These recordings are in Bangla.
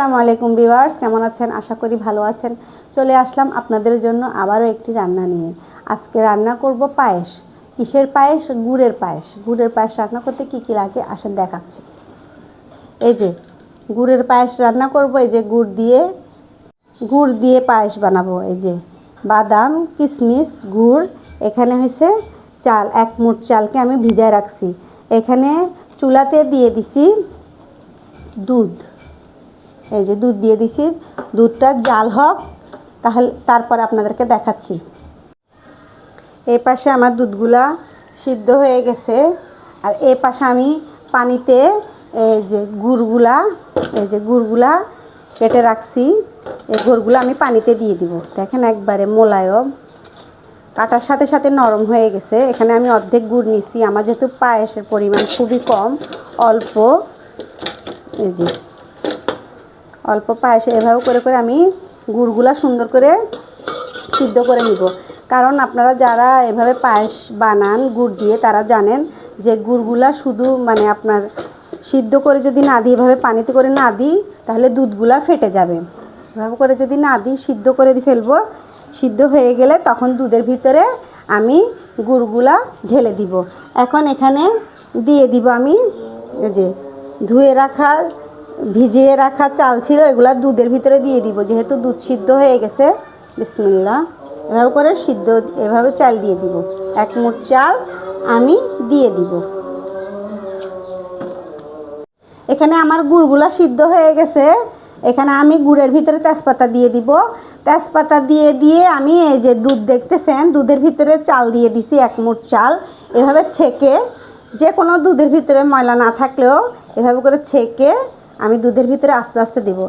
আসসালামু আলাইকুম ভিউয়ার্স, কেমন আছেন? আশা করি ভালো আছেন। চলে আসলাম আপনাদের জন্য আবারও একটি রান্না নিয়ে। আজকে রান্না করব পায়েস। কিসের পায়েস? গুড়ের পায়েস। গুড়ের পায়েস রান্না করতে কি কি লাগে আসেন দেখাচ্ছি। এই যে গুড়ের পায়েস রান্না করব। এই যে গুড় দিয়ে পায়েস বানাবো। এই যে বাদাম, কিশমিশ, গুড়, এখানে হয়েছে চাল, 1 মুঠ চালকে আমি ভিজায় রাখছি। এখানে চুলাতে দিয়ে দিছি দুধ। এই যে দুধ দিয়ে দিছি, দুধটা জাল হোক, তারপর আপনাদেরকে দেখাচ্ছি। এই পাশে আমার দুধগুলা সিদ্ধ হয়ে গেছে, আর এই পাশে আমি পানিতে এই যে গুড়গুলা কেটে রাখছি। এই গুড়গুলো আমি পানিতে দিয়ে দিব। দেখেন একবারে মোলায়ম, কাটার সাথে সাথে নরম হয়ে গেছে। এখানে আমি অর্ধেক গুড় নিছি। আমার যেহেতু পায়েসের পরিমাণ খুবই কম, অল্প, এই যে অল্প পায়েসে এভাবে করে করে আমি গুড়গুলা সুন্দর করে সিদ্ধ করে নিব। কারণ আপনারা যারা এভাবে পায়েস বানান গুড় দিয়ে, তারা জানেন যে গুড়গুলা শুধু আপনার সিদ্ধ করে যদি না দিই, এভাবে পানিতে করে না দিই, তাহলে দুধগুলা ফেটে যাবে। এভাবে করে যদি না দিই, সিদ্ধ করে ফেলবো। সিদ্ধ হয়ে গেলে তখন দুধের ভিতরে আমি গুড়গুলা ঢেলে দিব। এখন এখানে দিয়ে দিব আমি এই যে ভিজিয়ে রাখা চাল ছিল, এগুলা দুধের ভিতরে দিয়ে দিব। যেহেতু দুধ সিদ্ধ হয়ে গেছে, বিসমিল্লাহ, এভাবে করে এভাবে চাল দিয়ে দিব। 1 মুঠ চাল আমি দিয়ে দিব। এখানে আমার গুড়গুলা সিদ্ধ হয়ে গেছে। এখানে আমি গুড়ের ভিতরে তেজপাতা দিয়ে দিব। তেজপাতা দিয়ে আমি এই যে দুধ দেখতেছেন, দুধের ভিতরে চাল দিয়ে দিছি, 1 মুঠ চাল। এভাবে ছেঁকে, যে কোনো দুধের ভিতরে ময়লা না থাকলেও এভাবে করে ছেঁকে আমি দুধের ভিতরে আস্তে আস্তে দিব।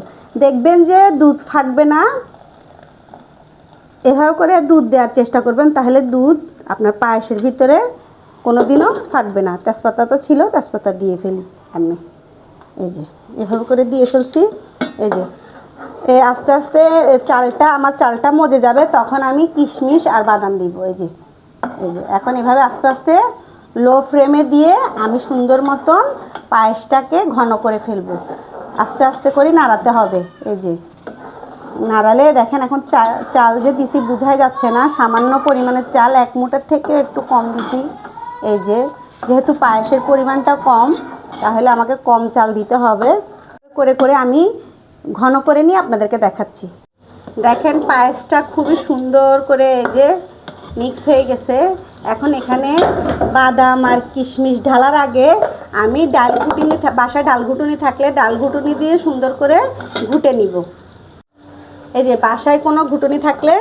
দেখবেন যে দুধ ফাটবে না। এভাবে করে দুধ দেওয়ার চেষ্টা করবেন, তাহলে দুধ আপনার পায়েসের ভিতরে কোনো দিনও ফাটবে না। তেজপাতা তো ছিল, তেজপাতা দিয়ে ফেলি আমি। এই যে এভাবে করে দিয়ে ফেলছি। এই যে আস্তে আস্তে আমার চালটা মজে যাবে, তখন আমি কিশমিশ আর বাদাম দিব। এই যে এখন এভাবে আস্তে আস্তে লো ফ্লেমে দিয়ে আমি সুন্দর মতন পায়েসটাকে ঘন করে ফেলবো। আস্তে আস্তে করে নাড়াতে হবে। এই যে নাড়ালে দেখেন এখন চাল যে দিছি বোঝাই যাচ্ছে না, সামান্য পরিমাণের চাল, 1 মুঠের থেকে একটু কম দিছি। এই যেহেতু পায়েসের পরিমাণটা কম, তাহলে আমাকে কম চাল দিতে হবে। করে করে আমি ঘন করে নিয়ে আপনাদেরকে দেখাচ্ছি। দেখেন পায়েসটা খুবই সুন্দর করে এই যে মিক্স হয়ে গেছে। এখন এখানে বাদাম আর কিশমিশ ঢালার আগে আমি বাসায় ডাল ঘুটুনি থাকলে ডাল ঘুটুনি দিয়ে সুন্দর করে ঘুটে নিব। এই যে বাসায় কোনো ঘুটুনি থাকলে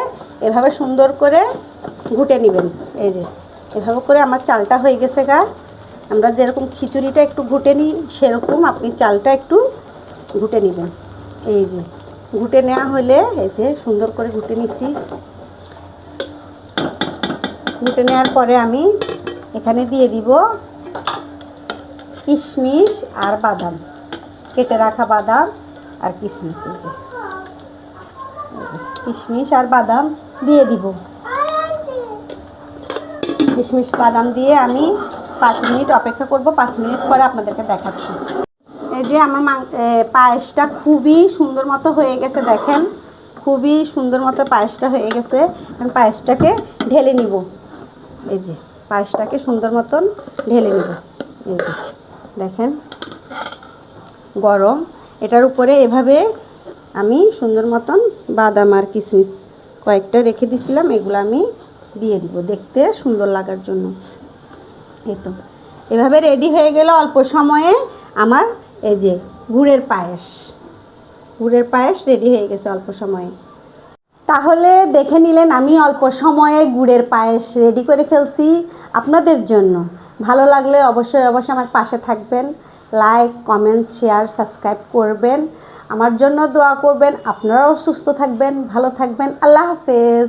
এভাবে সুন্দর করে ঘুটে নেবেন। এই যে এভাবে করে আমার চালটা হয়ে গেছে আমরা যেরকম খিচুড়িটা একটু ঘুটে নিই, সেরকম আপনি চালটা একটু ঘুটে নেবেন। এই যে ঘুটে নেওয়া হলে এই যে সুন্দর করে ঘুটে নিচ্ছি। ঘুটে নেওয়ার পরে আমি এখানে দিয়ে দিব কিশমিশ আর বাদাম, কেটে রাখা বাদাম আর কিশমিশ। এই যে কিশমিশ আর বাদাম দিয়ে দিব। কিশমিশ বাদাম দিয়ে আমি 5 মিনিট অপেক্ষা করব। 5 মিনিট পরে আপনাদেরকে দেখাচ্ছি। এই যে আমার পায়েসটা খুবই সুন্দর মতো হয়ে গেছে। দেখেন খুবই সুন্দর মতো পায়েসটা হয়ে গেছে। আমি পায়েসটাকে ঢেলে নিব। এই যে পায়েসটাকে সুন্দর মতন ঢেলে নিব। এই যে দেখেন গরম, এটার উপরে এভাবে আমি সুন্দর মতন বাদাম আর কিশমিশ কয়েকটা রেখে দিয়েছিলাম, এগুলো আমি দিয়ে দিব দেখতে সুন্দর লাগার জন্য। এই তো এভাবে রেডি হয়ে গেল অল্প সময়ে আমার এই যে গুড়ের পায়েস রেডি হয়ে গেছে অল্প সময়ে। তাহলে দেখে নিলেন আমি অল্প সময়ে গুড়ের পায়েস রেডি করে ফেলছি আপনাদের জন্য। ভালো লাগলে অবশ্যই আমার পাশে থাকবেন। লাইক, কমেন্ট, শেয়ার, সাবস্ক্রাইব করবেন। আমার জন্য দোয়া করবেন। আপনারাও সুস্থ থাকবেন, ভালো থাকবেন। আল্লাহ হাফেজ।